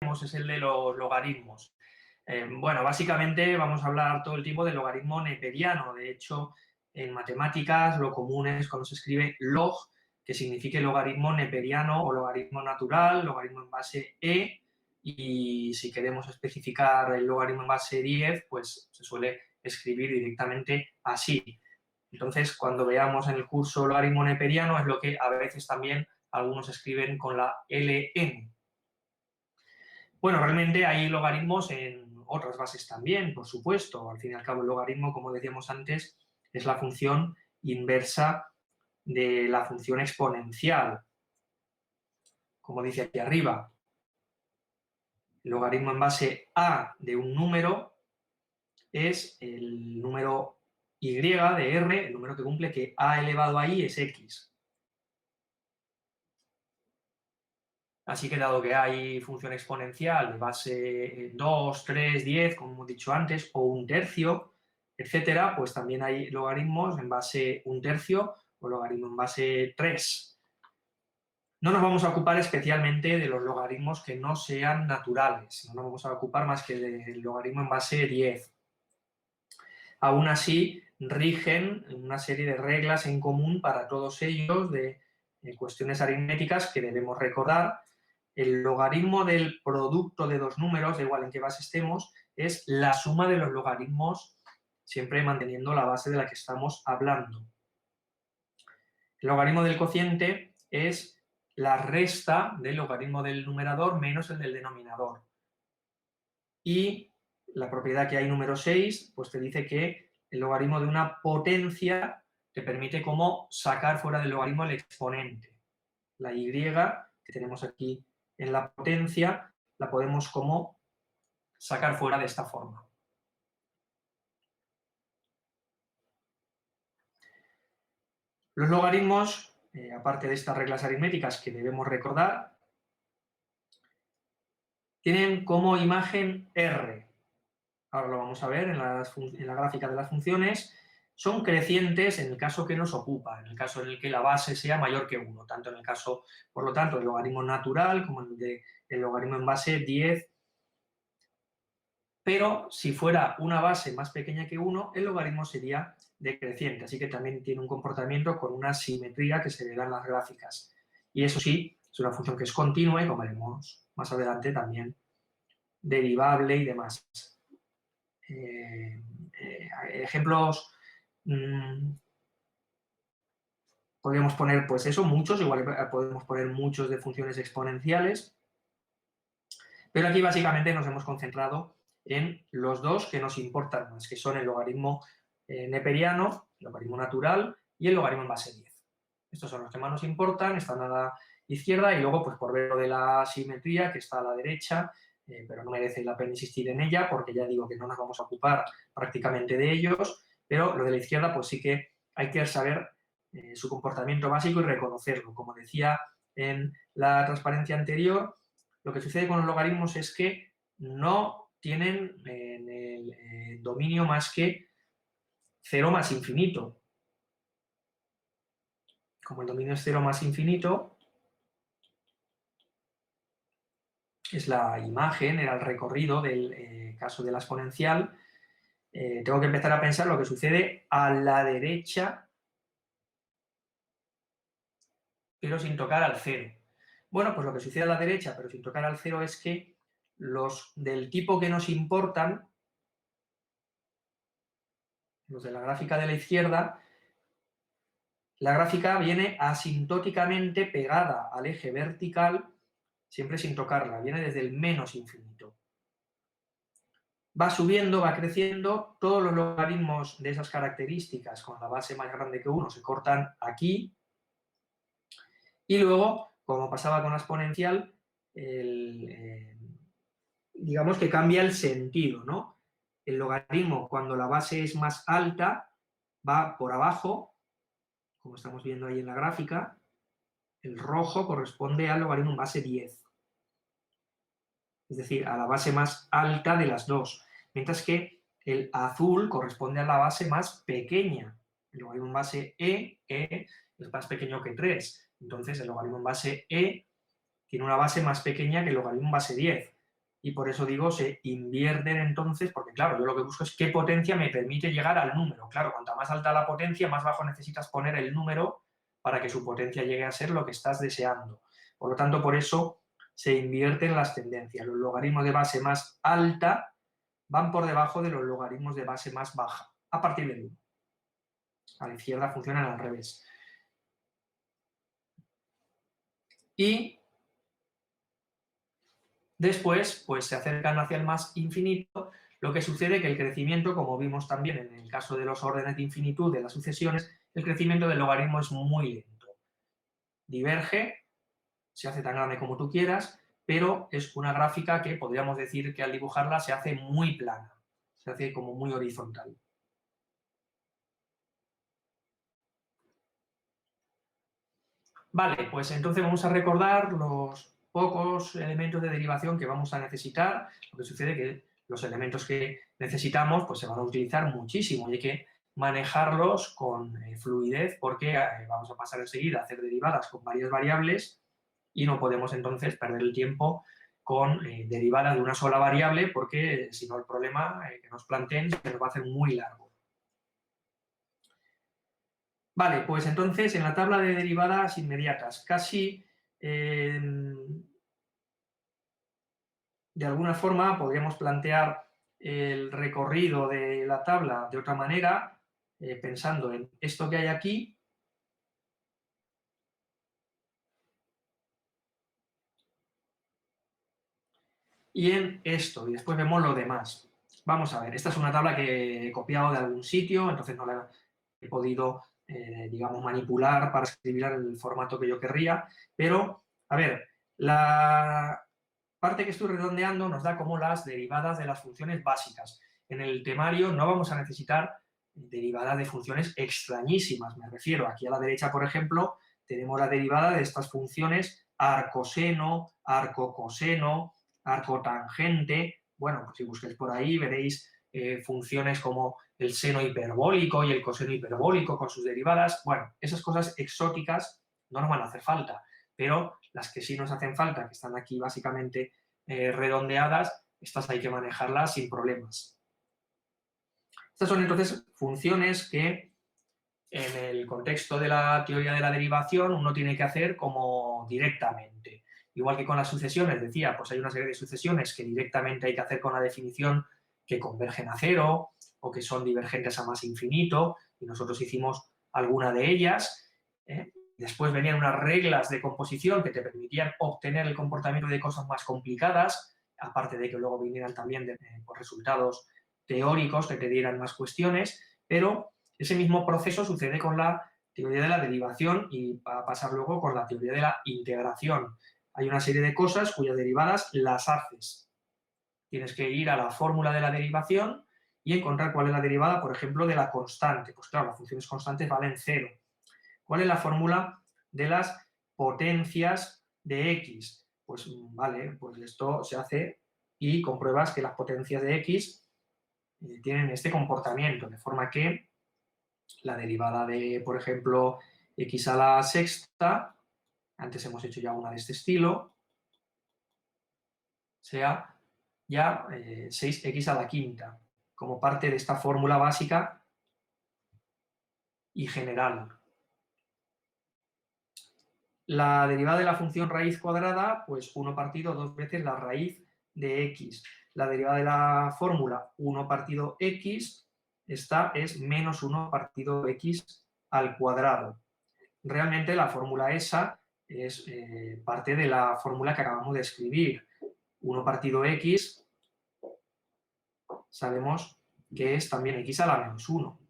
es el de los logaritmos. Bueno, básicamente vamos a hablar todo el tiempo del logaritmo neperiano. De hecho, en matemáticas lo común es cuando se escribe log, que signifique logaritmo neperiano o logaritmo natural, logaritmo en base e, y si queremos especificar el logaritmo en base 10, pues se suele escribir directamente así. Entonces, cuando veamos en el curso logaritmo neperiano, es lo que a veces también algunos escriben con la ln. Bueno, realmente hay logaritmos en otras bases también, por supuesto. Al fin y al cabo, el logaritmo, como decíamos antes, es la función inversa de la función exponencial, como dice aquí arriba. El logaritmo en base a de un número es el número y de r, el número que cumple que a elevado a i es x. Así que dado que hay función exponencial de base 2, 3, 10, como hemos dicho antes, o un tercio, etcétera, pues también hay logaritmos en base un tercio o logaritmo en base 3. No nos vamos a ocupar especialmente de los logaritmos que no sean naturales, no nos vamos a ocupar más que del logaritmo en base 10. Aún así, rigen una serie de reglas en común para todos ellos de cuestiones aritméticas que debemos recordar. El logaritmo del producto de dos números, da igual en qué base estemos, es la suma de los logaritmos, siempre manteniendo la base de la que estamos hablando. El logaritmo del cociente es la resta del logaritmo del numerador menos el del denominador. Y la propiedad que hay número 6, pues te dice que el logaritmo de una potencia te permite como sacar fuera del logaritmo el exponente. La y que tenemos aquí en la potencia, la podemos como sacar fuera de esta forma. Los logaritmos, aparte de estas reglas aritméticas que debemos recordar, tienen como imagen R. Ahora lo vamos a ver en la gráfica de las funciones. Son crecientes en el caso que nos ocupa, en el caso en el que la base sea mayor que 1, tanto en el caso, por lo tanto, del logaritmo natural como en el logaritmo en base 10. Pero si fuera una base más pequeña que 1, el logaritmo sería decreciente, así que también tiene un comportamiento con una simetría que se verá en las gráficas. Y eso sí, es una función que es continua y, como veremos más adelante, también derivable y demás. Ejemplos, podríamos poner, pues eso, muchos, igual podemos poner muchos de funciones exponenciales, pero aquí básicamente nos hemos concentrado en los dos que nos importan más, que son el logaritmo neperiano, el logaritmo natural y el logaritmo en base 10. Estos son los que más nos importan, están a la izquierda y luego, pues por ver lo de la simetría, que está a la derecha, pero no merece la pena insistir en ella porque ya digo que no nos vamos a ocupar prácticamente de ellos, pero lo de la izquierda, pues sí que hay que saber su comportamiento básico y reconocerlo. Como decía en la transparencia anterior, lo que sucede con los logaritmos es que no tienen en el dominio más que 0 más infinito. Como el dominio es 0 más infinito, es la imagen, era el recorrido del caso de la exponencial, tengo que empezar a pensar lo que sucede a la derecha, pero sin tocar al 0. Bueno, pues lo que sucede a la derecha, pero sin tocar al 0, es que los del tipo que nos importan, los de la gráfica de la izquierda, la gráfica viene asintóticamente pegada al eje vertical, siempre sin tocarla, viene desde el menos infinito. Va subiendo, va creciendo, todos los logaritmos de esas características con la base más grande que 1 se cortan aquí, y luego, como pasaba con la exponencial, digamos que cambia el sentido, ¿no? El logaritmo, cuando la base es más alta, va por abajo, como estamos viendo ahí en la gráfica. El rojo corresponde al logaritmo en base 10, es decir, a la base más alta de las dos, mientras que el azul corresponde a la base más pequeña. El logaritmo en base e es más pequeño que 3, entonces el logaritmo en base e tiene una base más pequeña que el logaritmo en base 10. y por eso digo, se invierten entonces, porque claro, yo lo que busco es qué potencia me permite llegar al número. Claro, cuanta más alta la potencia, más bajo necesitas poner el número para que su potencia llegue a ser lo que estás deseando. Por lo tanto, por eso se invierten las tendencias. Los logaritmos de base más alta van por debajo de los logaritmos de base más baja, a partir del 1. A la izquierda funcionan al revés. Y después, pues se acercan hacia el más infinito, lo que sucede que el crecimiento, como vimos también en el caso de los órdenes de infinitud de las sucesiones, el crecimiento del logaritmo es muy lento. Diverge, se hace tan grande como tú quieras, pero es una gráfica que podríamos decir que al dibujarla se hace muy plana, se hace como muy horizontal. Vale, pues entonces vamos a recordar los pocos elementos de derivación que vamos a necesitar. Lo que sucede es que los elementos que necesitamos pues se van a utilizar muchísimo y hay que manejarlos con fluidez porque vamos a pasar enseguida a hacer derivadas con varias variables y no podemos entonces perder el tiempo con derivadas de una sola variable porque si no el problema que nos planteen se nos va a hacer muy largo. Vale, pues entonces en la tabla de derivadas inmediatas, casi de alguna forma podríamos plantear el recorrido de la tabla de otra manera, pensando en esto que hay aquí, y en esto, y después vemos lo demás. Vamos a ver, esta es una tabla que he copiado de algún sitio, entonces no la he podido, digamos, manipular para escribirla en el formato que yo querría, pero, a ver, la parte que estoy redondeando nos da como las derivadas de las funciones básicas. En el temario no vamos a necesitar derivadas de funciones extrañísimas, me refiero, aquí a la derecha, por ejemplo, tenemos la derivada de estas funciones arcoseno, arcocoseno, arcotangente. Bueno, pues si busquéis por ahí veréis funciones como el seno hiperbólico y el coseno hiperbólico con sus derivadas. Bueno, esas cosas exóticas no nos van a hacer falta, pero las que sí nos hacen falta, que están aquí básicamente redondeadas, estas hay que manejarlas sin problemas. Estas son entonces funciones que en el contexto de la teoría de la derivación uno tiene que hacer como directamente. Igual que con las sucesiones, decía, pues hay una serie de sucesiones que directamente hay que hacer con la definición que convergen a cero o que son divergentes a más infinito, y nosotros hicimos alguna de ellas. Después venían unas reglas de composición que te permitían obtener el comportamiento de cosas más complicadas, aparte de que luego vinieran también pues, resultados teóricos que te dieran más cuestiones, pero ese mismo proceso sucede con la teoría de la derivación y va a pasar luego con la teoría de la integración. Hay una serie de cosas cuyas derivadas las haces. Tienes que ir a la fórmula de la derivación y encontrar cuál es la derivada, por ejemplo, de la constante. Pues claro, las funciones constantes valen cero. ¿Cuál es la fórmula de las potencias de x? Pues vale, pues esto se hace y compruebas que las potencias de x tienen este comportamiento, de forma que la derivada de, por ejemplo, x a la sexta, antes hemos hecho ya una de este estilo, sea ya 6x a la quinta, como parte de esta fórmula básica y general. La derivada de la función raíz cuadrada, pues 1 partido 2 veces la raíz de x. La derivada de la fórmula 1 partido x, esta es menos 1 partido x al cuadrado. Realmente la fórmula esa es parte de la fórmula que acabamos de escribir. 1 partido x, sabemos que es también x a la menos 1.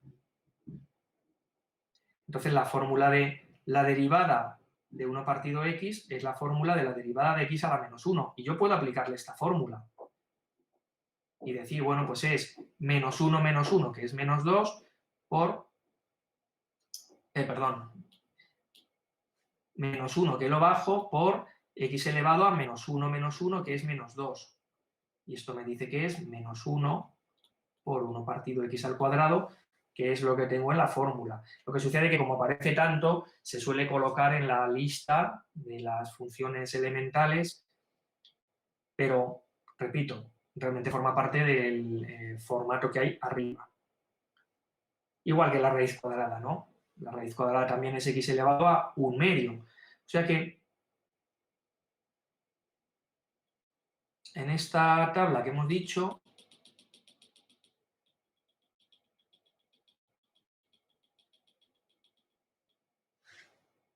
Entonces la fórmula de la derivada de 1 partido x es la fórmula de la derivada de x a la menos 1. Y yo puedo aplicarle esta fórmula y decir, bueno, pues es menos 1, que es menos 2, por, menos 1, que lo bajo, por x elevado a menos 1, que es menos 2. Y esto me dice que es menos 1 por 1 partido x al cuadrado, que es lo que tengo en la fórmula. Lo que sucede es que como aparece tanto, se suele colocar en la lista de las funciones elementales, pero repito, realmente forma parte del formato que hay arriba. Igual que la raíz cuadrada, ¿no? La raíz cuadrada también es x elevado a 1/2. O sea que en esta tabla que hemos dicho,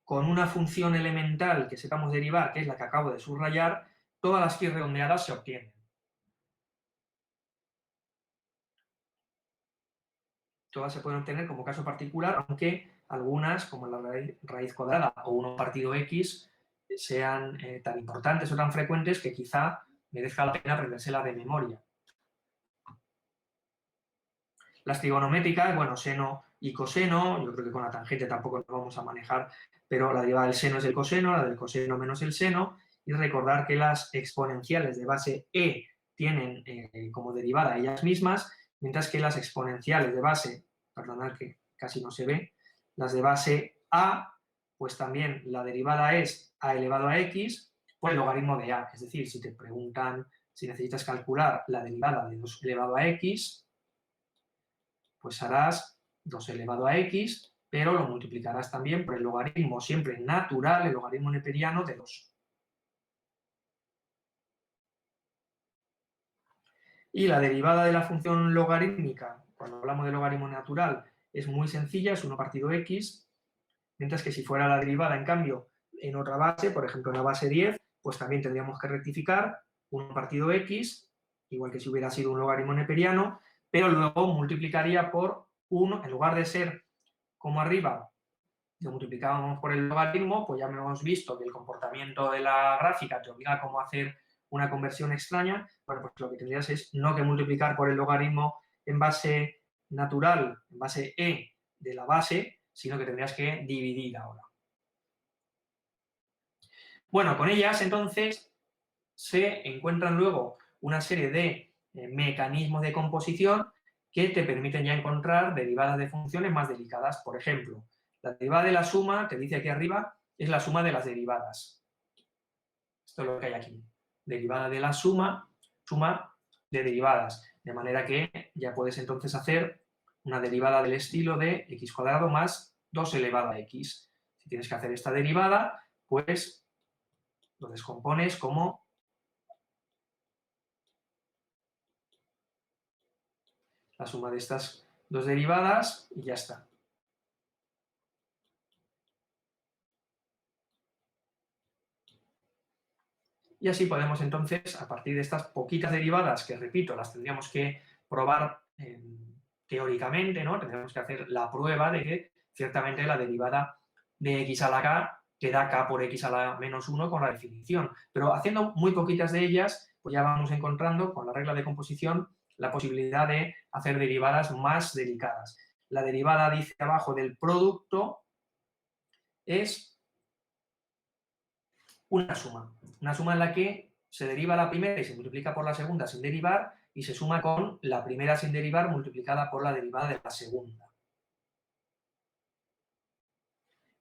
con una función elemental que sepamos derivar, que es la que acabo de subrayar, todas las que redondeadas se obtienen. Todas se pueden obtener como caso particular, aunque algunas, como la raíz cuadrada o 1 partido x, sean tan importantes o tan frecuentes que quizá merezca la pena aprendérsela de memoria. Las trigonométricas, bueno, seno y coseno, yo creo que con la tangente tampoco nos vamos a manejar, pero la derivada del seno es el coseno, la del coseno menos el seno, y recordar que las exponenciales de base e tienen como derivada ellas mismas, mientras que las exponenciales de base, perdonad que casi no se ve, las de base a, pues también la derivada es a elevado a x por el logaritmo de a, es decir, si te preguntan si necesitas calcular la derivada de 2 elevado a x, pues harás 2 elevado a x, pero lo multiplicarás también por el logaritmo siempre natural, el logaritmo neperiano de 2. Y la derivada de la función logarítmica, cuando hablamos de logaritmo natural, es muy sencilla, es 1 partido x, mientras que si fuera la derivada, en cambio, en otra base, por ejemplo en la base 10, pues también tendríamos que rectificar 1 partido x, igual que si hubiera sido un logaritmo neperiano, pero luego multiplicaría por 1, en lugar de ser como arriba, lo multiplicábamos por el logaritmo, pues ya hemos visto que el comportamiento de la gráfica te obliga a cómo hacer una conversión extraña. Bueno, pues lo que tendrías es no que multiplicar por el logaritmo en base natural, en base e de la base, sino que tendrías que dividir ahora. Bueno, con ellas entonces se encuentran luego una serie de mecanismos de composición que te permiten ya encontrar derivadas de funciones más delicadas. Por ejemplo, la derivada de la suma, te dice aquí arriba, es la suma de las derivadas. Esto es lo que hay aquí. Derivada de la suma, suma de derivadas. De manera que ya puedes entonces hacer una derivada del estilo de x cuadrado más 2 elevado a x. Si tienes que hacer esta derivada, pues lo descompones como la suma de estas dos derivadas y ya está. Y así podemos entonces, a partir de estas poquitas derivadas, que repito, las tendríamos que probar teóricamente, ¿no? Tendríamos que hacer la prueba de que ciertamente la derivada de x a la k te da k por x a la menos 1 con la definición. Pero haciendo muy poquitas de ellas, pues ya vamos encontrando con la regla de composición la posibilidad de hacer derivadas más delicadas. La derivada, dice abajo, del producto es una suma en la que se deriva la primera y se multiplica por la segunda sin derivar y se suma con la primera sin derivar multiplicada por la derivada de la segunda.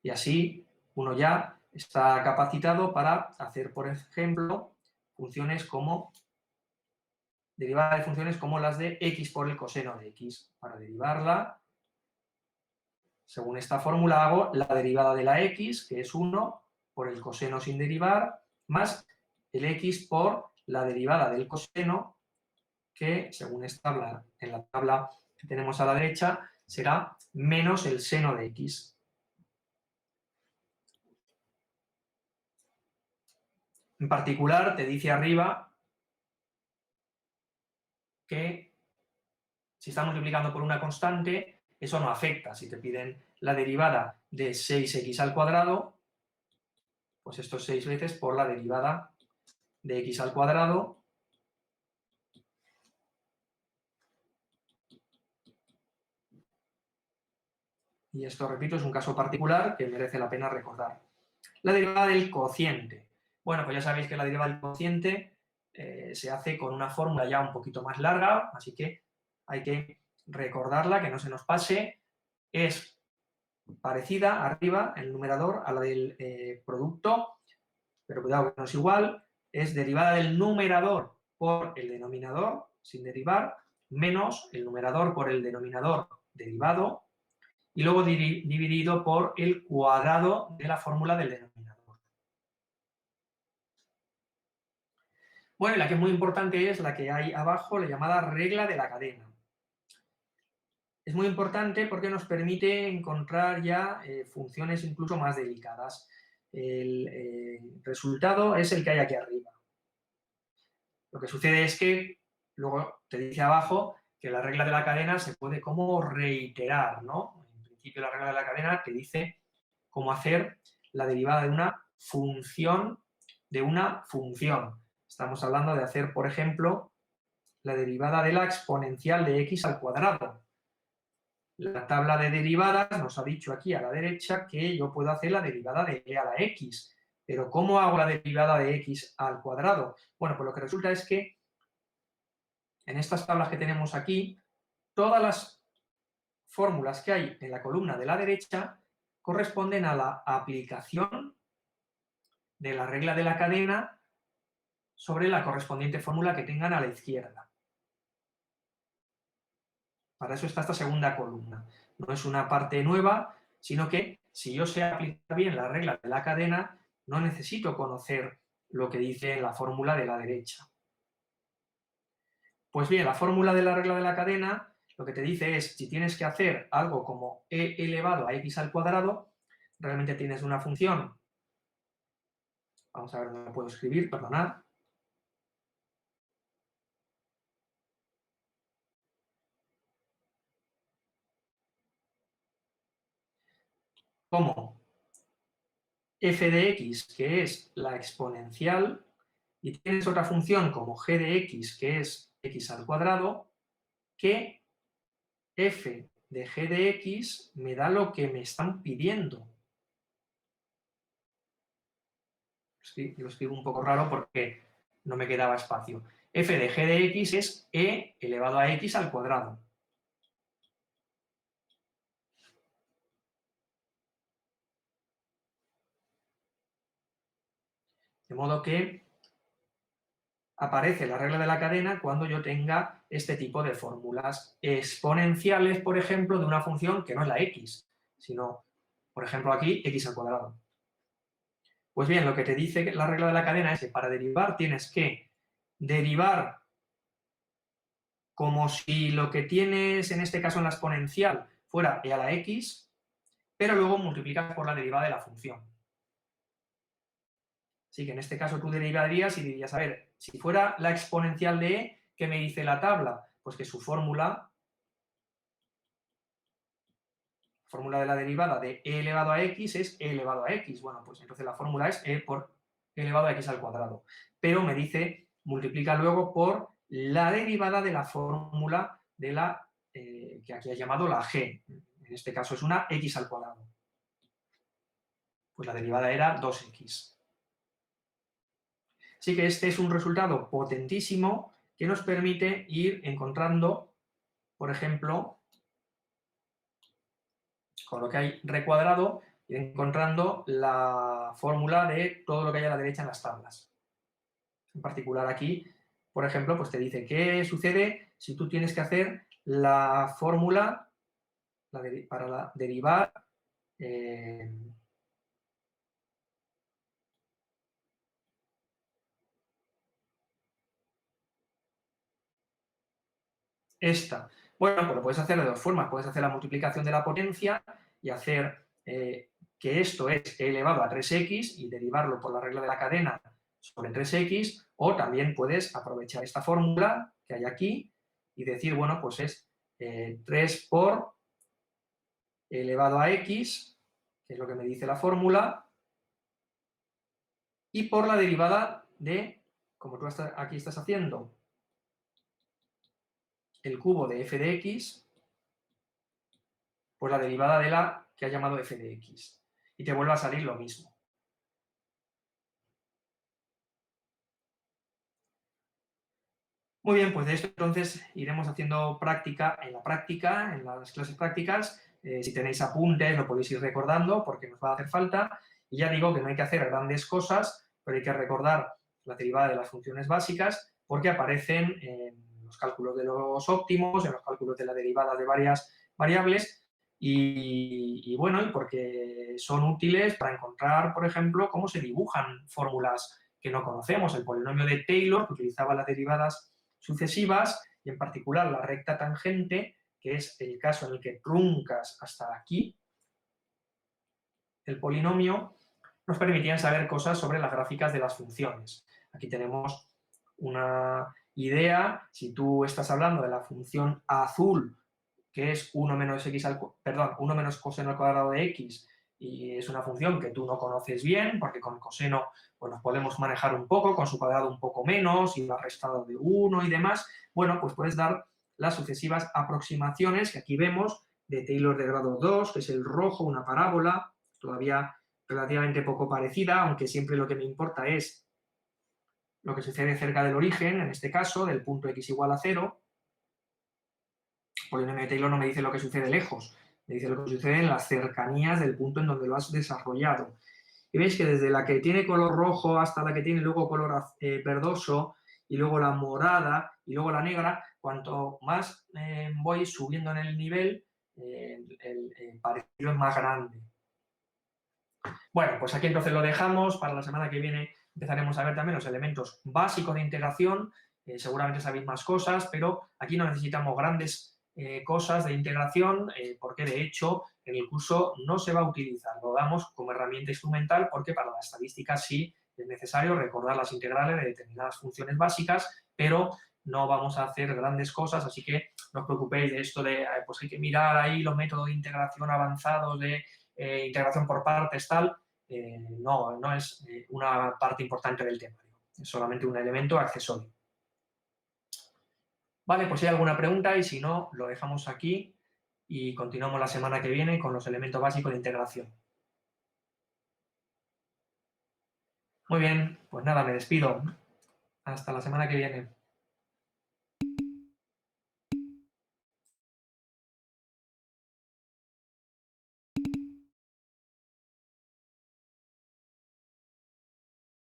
Y así uno ya está capacitado para hacer, por ejemplo, funciones como derivada de funciones como las de x por el coseno de x. Para derivarla, según esta fórmula hago la derivada de la x, que es 1, por el coseno sin derivar, más el x por la derivada del coseno, que según esta tabla, en la tabla que tenemos a la derecha, será menos el seno de x. En particular, te dice arriba que si estás multiplicando por una constante, eso no afecta. Si te piden la derivada de 6x al cuadrado, pues esto es 6 veces por la derivada de x al cuadrado y esto, repito, es un caso particular que merece la pena recordar. La derivada del cociente. Bueno, pues ya sabéis que la derivada del cociente se hace con una fórmula ya un poquito más larga, así que hay que recordarla, que no se nos pase. Es parecida arriba, en el numerador, a la del producto, pero cuidado que no es igual. Es derivada del numerador por el denominador, sin derivar, menos el numerador por el denominador derivado, y luego dividido por el cuadrado de la fórmula del denominador. Bueno, y la que es muy importante es la que hay abajo, la llamada regla de la cadena. Es muy importante porque nos permite encontrar ya funciones incluso más delicadas. El resultado es el que hay aquí arriba. Lo que sucede es que luego te dice abajo que la regla de la cadena se puede como reiterar, ¿no? En principio la regla de la cadena te dice cómo hacer la derivada de una función de una función. Estamos hablando de hacer, por ejemplo, la derivada de la exponencial de x al cuadrado. La tabla de derivadas nos ha dicho aquí a la derecha que yo puedo hacer la derivada de e a la x. Pero ¿cómo hago la derivada de x al cuadrado? Bueno, pues lo que resulta es que en estas tablas que tenemos aquí, todas las fórmulas que hay en la columna de la derecha corresponden a la aplicación de la regla de la cadena sobre la correspondiente fórmula que tengan a la izquierda. Para eso está esta segunda columna. No es una parte nueva, sino que si yo sé aplicar bien la regla de la cadena, no necesito conocer lo que dice la fórmula de la derecha. Pues bien, la fórmula de la regla de la cadena lo que te dice es, si tienes que hacer algo como e elevado a x al cuadrado, realmente tienes una función, vamos a ver dónde lo puedo escribir, perdonad, como f de x, que es la exponencial, y tienes otra función como g de x, que es x al cuadrado, que f de g de x me da lo que me están pidiendo. Lo escribo un poco raro porque no me quedaba espacio. F de g de x es e elevado a x al cuadrado. De modo que aparece la regla de la cadena cuando yo tenga este tipo de fórmulas exponenciales, por ejemplo, de una función que no es la x, sino, por ejemplo, aquí, x al cuadrado. Pues bien, lo que te dice la regla de la cadena es que para derivar tienes que derivar como si lo que tienes, en este caso en la exponencial, fuera e a la x, pero luego multiplicas por la derivada de la función. Así que en este caso tú derivarías y dirías, a ver, si fuera la exponencial de e, ¿qué me dice la tabla? Pues que su fórmula de la derivada de e elevado a x es e elevado a x. Bueno, pues entonces la fórmula es e por e elevado a x al cuadrado. Pero me dice, multiplica luego por la derivada de la fórmula de la que aquí ha llamado la g. En este caso es una x al cuadrado. Pues la derivada era 2x. Así que este es un resultado potentísimo que nos permite ir encontrando, por ejemplo, con lo que hay recuadrado, ir encontrando la fórmula de todo lo que hay a la derecha en las tablas. En particular aquí, por ejemplo, pues te dice qué sucede si tú tienes que hacer la fórmula para derivar esta. Bueno, pues lo puedes hacer de dos formas. Puedes hacer la multiplicación de la potencia y hacer que esto es e elevado a 3x y derivarlo por la regla de la cadena sobre 3x, o también puedes aprovechar esta fórmula que hay aquí y decir, bueno, pues es 3 por e elevado a x, que es lo que me dice la fórmula, y por la derivada de, como tú aquí estás haciendo, el cubo de f de x, pues la derivada de la que ha llamado f de x. Y te vuelve a salir lo mismo. Muy bien, pues de esto entonces iremos haciendo práctica, en las clases prácticas. Si tenéis apuntes lo podéis ir recordando porque nos va a hacer falta. Y ya digo que no hay que hacer grandes cosas, pero hay que recordar la derivada de las funciones básicas, porque aparecen en los cálculos de los óptimos, en los cálculos de la derivada de varias variables y bueno, y porque son útiles para encontrar, por ejemplo, cómo se dibujan fórmulas que no conocemos. El polinomio de Taylor, que utilizaba las derivadas sucesivas, y en particular la recta tangente, que es el caso en el que truncas hasta aquí el polinomio, nos permitían saber cosas sobre las gráficas de las funciones. Aquí tenemos una idea, si tú estás hablando de la función azul, que es 1 menos x perdón, 1 menos coseno al cuadrado de x, y es una función que tú no conoces bien, porque con coseno pues nos podemos manejar un poco, con su cuadrado un poco menos, y la restado de 1 y demás, bueno, pues puedes dar las sucesivas aproximaciones que aquí vemos de Taylor de grado 2, que es el rojo, una parábola, todavía relativamente poco parecida, aunque siempre lo que me importa es lo que sucede cerca del origen, en este caso, del punto x igual a 0. El polinomio de Taylor no me dice lo que sucede lejos, me dice lo que sucede en las cercanías del punto en donde lo has desarrollado. Y veis que desde la que tiene color rojo hasta la que tiene luego color verdoso, y luego la morada, y luego la negra, cuanto más voy subiendo en el nivel, el parecido es más grande. Bueno, pues aquí entonces lo dejamos. Para la semana que viene empezaremos a ver también los elementos básicos de integración. Seguramente sabéis más cosas, pero aquí no necesitamos grandes cosas de integración, porque de hecho en el curso no se va a utilizar. Lo damos como herramienta instrumental porque para la estadística sí es necesario recordar las integrales de determinadas funciones básicas, pero no vamos a hacer grandes cosas, así que no os preocupéis de esto de, pues hay que mirar ahí los métodos de integración avanzados de integración por partes, tal, no es una parte importante del temario, es solamente un elemento accesorio. Vale, pues si hay alguna pregunta y si no, lo dejamos aquí y continuamos la semana que viene con los elementos básicos de integración. Muy bien, pues nada, me despido. Hasta la semana que viene.